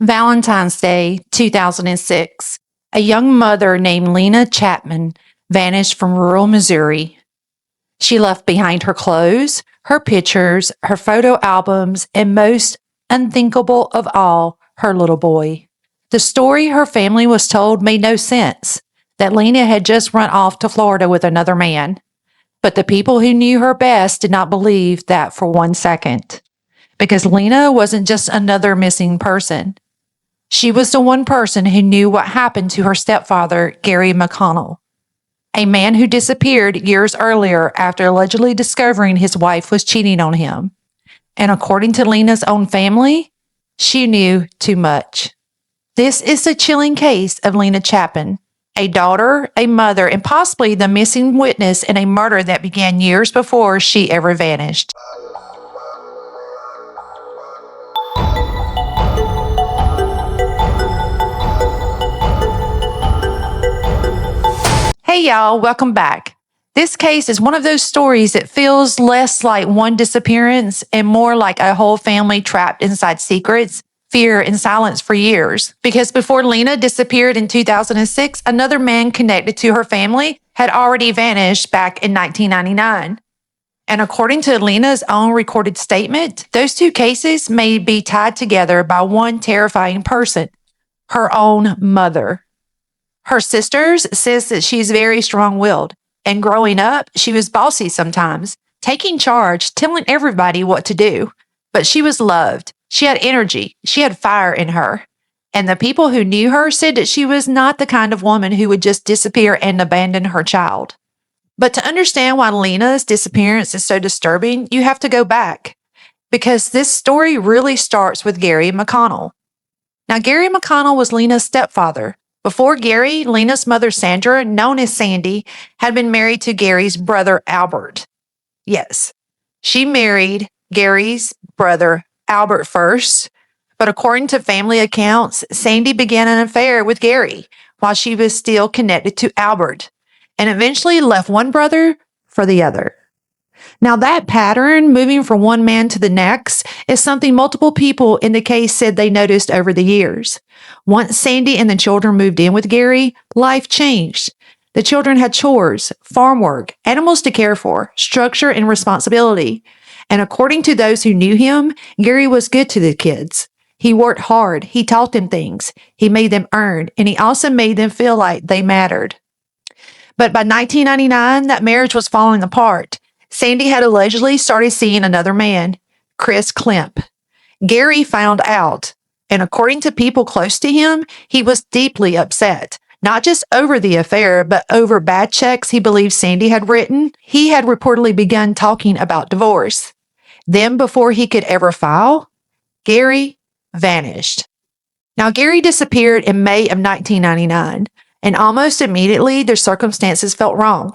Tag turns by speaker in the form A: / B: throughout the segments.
A: Valentine's Day, 2006. A young mother named Lena Chapin vanished from rural Missouri. She left behind her clothes, her pictures, her photo albums, and most unthinkable of all, her little boy. The story her family was told made no sense, that Lena had just run off to Florida with another man. But the people who knew her best did not believe that for 1 second, because Lena wasn't just another missing person. She was the one person who knew what happened to her stepfather, Gary McCullough, a man who disappeared years earlier after allegedly discovering his wife was cheating on him. And according to Lena's own family, she knew too much. This is the chilling case of Lena Chapin, a daughter, a mother, and possibly the missing witness in a murder that began years before she ever vanished. Hey y'all, welcome back. This case is one of those stories that feels less like one disappearance and more like a whole family trapped inside secrets, fear, and silence for years. Because before Lena disappeared in 2006, another man connected to her family had already vanished back in 1999. And according to Lena's own recorded statement, those two cases may be tied together by one terrifying person, her own mother. Her sisters says that she's very strong-willed, and growing up, she was bossy sometimes, taking charge, telling everybody what to do. But she was loved. She had energy. She had fire in her. And the people who knew her said that she was not the kind of woman who would just disappear and abandon her child. But to understand why Lena's disappearance is so disturbing, you have to go back, because this story really starts with Gary McCullough. Now, Gary McCullough was Lena's stepfather. Before Gary, Lena's mother, Sandra, known as Sandy, had been married to Gary's brother, Albert. Yes, she married Gary's brother, Albert, first, but according to family accounts, Sandy began an affair with Gary while she was still connected to Albert, and eventually left one brother for the other. Now, that pattern, moving from one man to the next, is something multiple people in the case said they noticed over the years. Once Sandy and the children moved in with Gary, life changed. The children had chores, farm work, animals to care for, structure, and responsibility. And according to those who knew him, Gary was good to the kids. He worked hard, he taught them things, he made them earn, and he also made them feel like they mattered. But by 1999, that marriage was falling apart. Sandy had allegedly started seeing another man, Chris Klemp. Gary found out, and according to people close to him, he was deeply upset, not just over the affair, but over bad checks he believed Sandy had written. He had reportedly begun talking about divorce. Then, before he could ever file, Gary vanished. Now, Gary disappeared in May of 1999, and almost immediately their circumstances felt wrong.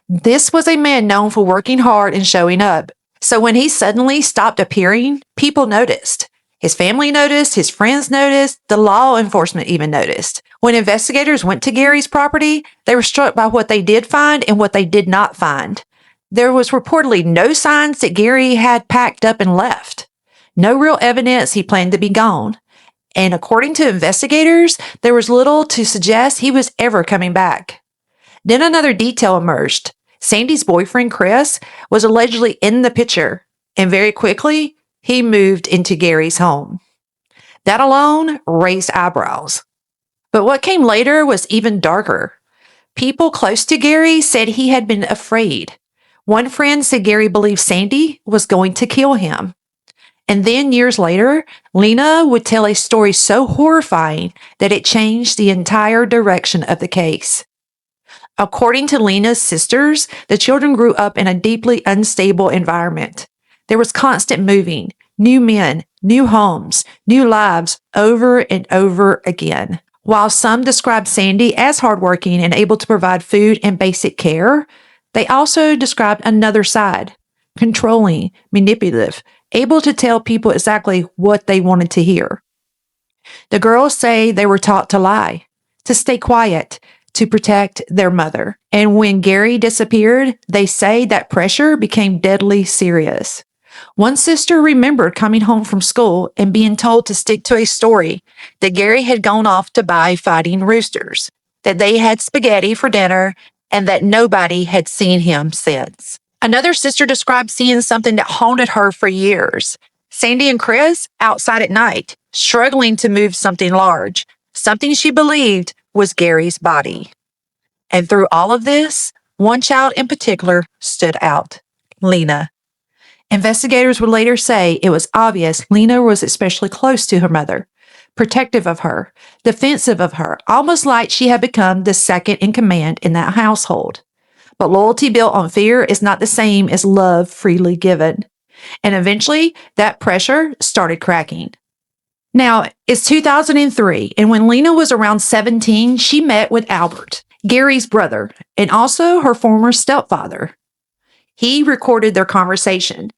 A: This was a man known for working hard and showing up. So when he suddenly stopped appearing, people noticed. His family noticed, his friends noticed, the law enforcement even noticed. When investigators went to Gary's property, they were struck by what they did find and what they did not find. There was reportedly no signs that Gary had packed up and left. No real evidence he planned to be gone. And according to investigators, there was little to suggest he was ever coming back. Then another detail emerged. Sandy's boyfriend, Chris, was allegedly in the picture, and very quickly, he moved into Gary's home. That alone raised eyebrows. But what came later was even darker. People close to Gary said he had been afraid. One friend said Gary believed Sandy was going to kill him. And then years later, Lena would tell a story so horrifying that it changed the entire direction of the case. According to Lena's sisters, the children grew up in a deeply unstable environment. There was constant moving, new men, new homes, new lives over and over again. While some described Sandy as hardworking and able to provide food and basic care, they also described another side, controlling, manipulative, able to tell people exactly what they wanted to hear. The girls say they were taught to lie, to stay quiet, to protect their mother. And when Gary disappeared, they say that pressure became deadly serious. One sister remembered coming home from school and being told to stick to a story that Gary had gone off to buy fighting roosters, that they had spaghetti for dinner, and that nobody had seen him since. Another sister described seeing something that haunted her for years. Sandy and Chris outside at night, struggling to move something large, something she believed was Gary's body. And through all of this, one child in particular stood out, Lena. Investigators would later say it was obvious Lena was especially close to her mother, protective of her, defensive of her, almost like she had become the second in command in that household. But loyalty built on fear is not the same as love freely given. And eventually, that pressure started cracking. Now, it's 2003, and when Lena was around 17, she met with Albert, Gary's brother, and also her former stepfather. He recorded their conversation.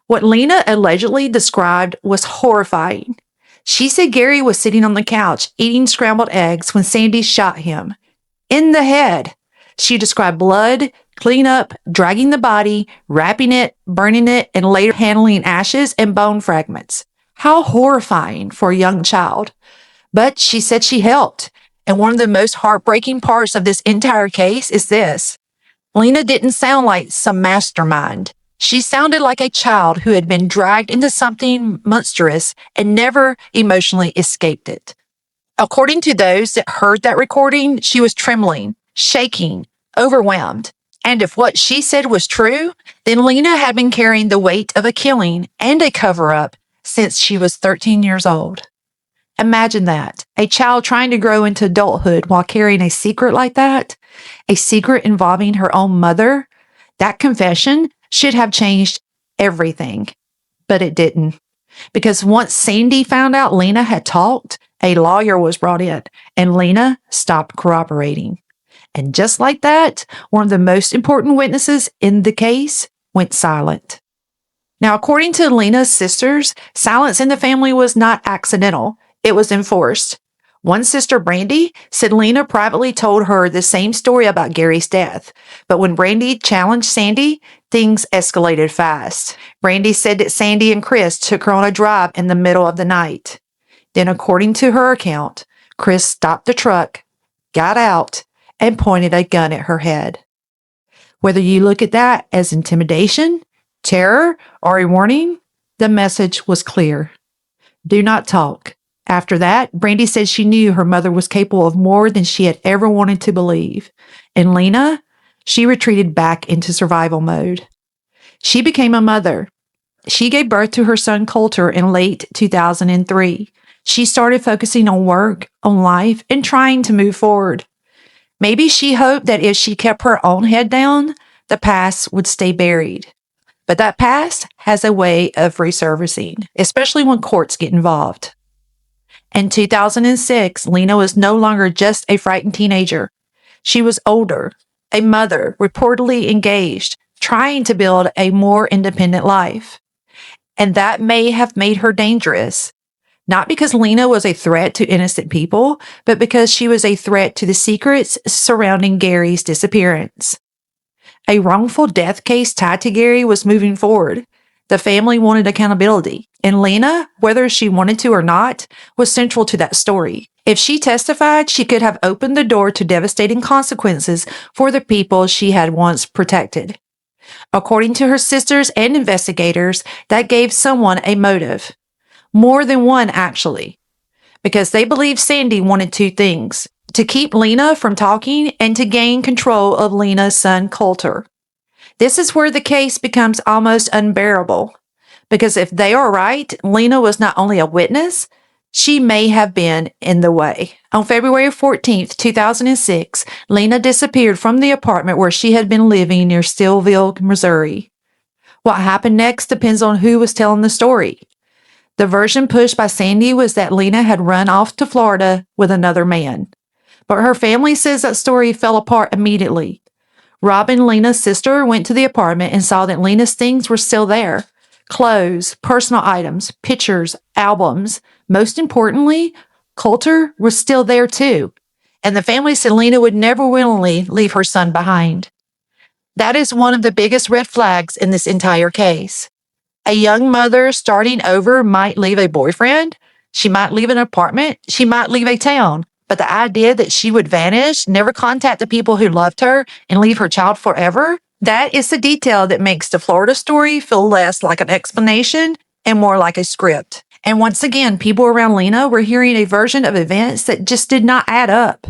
A: What Lena allegedly described was horrifying. She said Gary was sitting on the couch eating scrambled eggs when Sandy shot him. In the head. She described blood, cleanup, dragging the body, wrapping it, burning it, and later handling ashes and bone fragments. How horrifying for a young child. But she said she helped. And one of the most heartbreaking parts of this entire case is this. Lena didn't sound like some mastermind. She sounded like a child who had been dragged into something monstrous and never emotionally escaped it. According to those that heard that recording, she was trembling, shaking, overwhelmed. And if what she said was true, then Lena had been carrying the weight of a killing and a cover-up since she was 13 years old. Imagine that, a child trying to grow into adulthood while carrying a secret like that, a secret involving her own mother. That confession should have changed everything, but it didn't. Because once Sandy found out Lena had talked, a lawyer was brought in, and Lena stopped cooperating. And just like that, one of the most important witnesses in the case went silent. Now, according to Lena's sisters, silence in the family was not accidental. It was enforced. One sister, Brandy, said Lena privately told her the same story about Gary's death. But when Brandy challenged Sandy, things escalated fast. Brandy said that Sandy and Chris took her on a drive in the middle of the night. Then, according to her account, Chris stopped the truck, got out, and pointed a gun at her head. Whether you look at that as intimidation, terror, or a warning, the message was clear. Do not talk. After that, Brandy said she knew her mother was capable of more than she had ever wanted to believe. And Lena, she retreated back into survival mode. She became a mother. She gave birth to her son Coulter in late 2003. She started focusing on work, on life, and trying to move forward. Maybe she hoped that if she kept her own head down, the past would stay buried. But that past has a way of resurfacing, especially when courts get involved. In 2006, Lena was no longer just a frightened teenager. She was older, a mother, reportedly engaged, trying to build a more independent life. And that may have made her dangerous. Not because Lena was a threat to innocent people, but because she was a threat to the secrets surrounding Gary's disappearance. A wrongful death case tied to Gary was moving forward. The family wanted accountability, and Lena, whether she wanted to or not, was central to that story. If she testified, she could have opened the door to devastating consequences for the people she had once protected. According to her sisters and investigators, that gave someone a motive. More than one, actually. Because they believed Sandy wanted two things: to keep Lena from talking and to gain control of Lena's son, Coulter. This is where the case becomes almost unbearable. Because if they are right, Lena was not only a witness, she may have been in the way. On February 14th, 2006, Lena disappeared from the apartment where she had been living near Steelville, Missouri. What happened next depends on who was telling the story. The version pushed by Sandy was that Lena had run off to Florida with another man. But her family says that story fell apart immediately. Robin, Lena's sister, went to the apartment and saw that Lena's things were still there. Clothes, personal items, pictures, albums. Most importantly, Coulter was still there too. And the family said Lena would never willingly leave her son behind. That is one of the biggest red flags in this entire case. A young mother starting over might leave a boyfriend. She might leave an apartment. She might leave a town. But the idea that she would vanish, never contact the people who loved her, and leave her child forever, that is the detail that makes the Florida story feel less like an explanation and more like a script. And once again, people around Lena were hearing a version of events that just did not add up.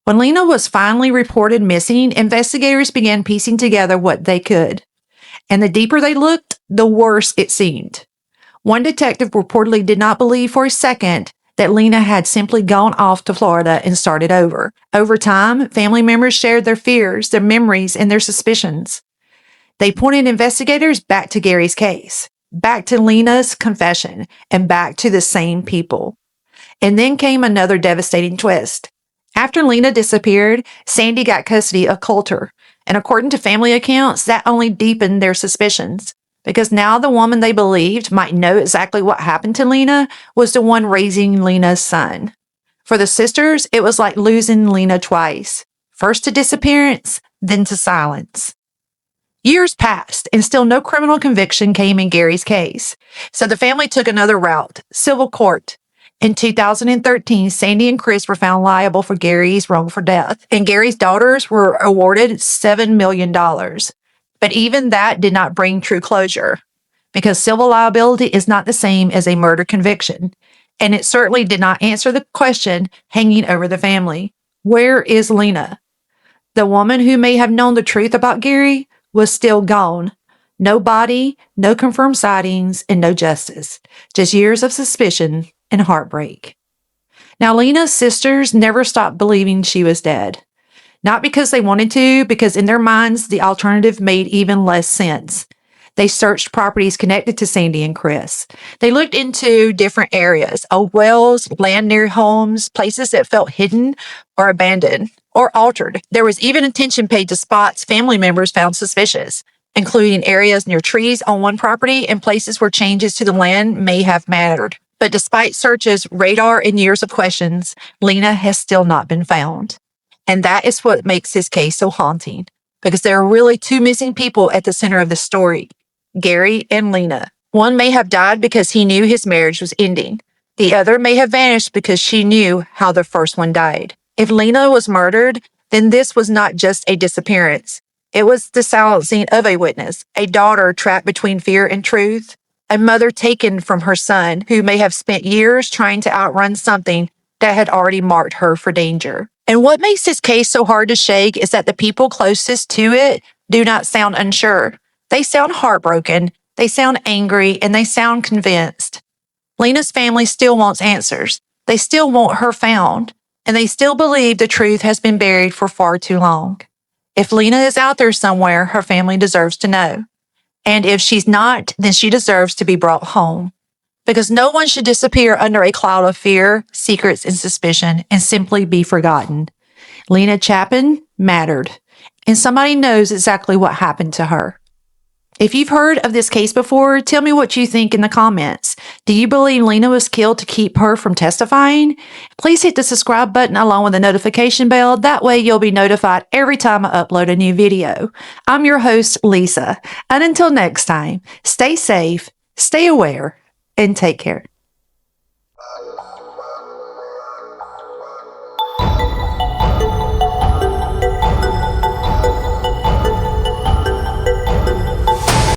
A: When Lena was finally reported missing, investigators began piecing together what they could. And the deeper they looked, the worse it seemed. One detective reportedly did not believe for a second that Lena had simply gone off to Florida and started over. Over time, family members shared their fears, their memories, and their suspicions. They pointed investigators back to Gary's case, back to Lena's confession, and back to the same people. And then came another devastating twist. After Lena disappeared, Sandy got custody of Coulter. And according to family accounts, that only deepened their suspicions. Because now the woman they believed might know exactly what happened to Lena was the one raising Lena's son. For the sisters, it was like losing Lena twice. First to disappearance, then to silence. Years passed, and still no criminal conviction came in Gary's case. So the family took another route, civil court. In 2013, Sandy and Chris were found liable for Gary's wrongful death, and Gary's daughters were awarded $7 million. But even that did not bring true closure, because civil liability is not the same as a murder conviction, and it certainly did not answer the question hanging over the family. Where is Lena? The woman who may have known the truth about Gary was still gone. No body, no confirmed sightings, and no justice. Just years of suspicion and heartbreak. Now, Lena's sisters never stopped believing she was dead. Not because they wanted to, because in their minds, the alternative made even less sense. They searched properties connected to Sandy and Chris. They looked into different areas, old wells, land near homes, places that felt hidden or abandoned or altered. There was even attention paid to spots family members found suspicious, including areas near trees on one property and places where changes to the land may have mattered. But despite searches, radar, and years of questions, Lena has still not been found. And that is what makes this case so haunting, because there are really two missing people at the center of the story, Gary and Lena. One may have died because he knew his marriage was ending. The other may have vanished because she knew how the first one died. If Lena was murdered, then this was not just a disappearance. It was the silencing of a witness, a daughter trapped between fear and truth, a mother taken from her son who may have spent years trying to outrun something that had already marked her for danger. And what makes this case so hard to shake is that the people closest to it do not sound unsure. They sound heartbroken, they sound angry, and they sound convinced. Lena's family still wants answers. They still want her found, and they still believe the truth has been buried for far too long. If Lena is out there somewhere, her family deserves to know. And if she's not, then she deserves to be brought home. Because no one should disappear under a cloud of fear, secrets, and suspicion and simply be forgotten. Lena Chapin mattered, and somebody knows exactly what happened to her. If you've heard of this case before, tell me what you think in the comments. Do you believe Lena was killed to keep her from testifying? Please hit the subscribe button along with the notification bell. That way you'll be notified every time I upload a new video. I'm your host, Lisa. And until next time, stay safe, stay aware, and take care.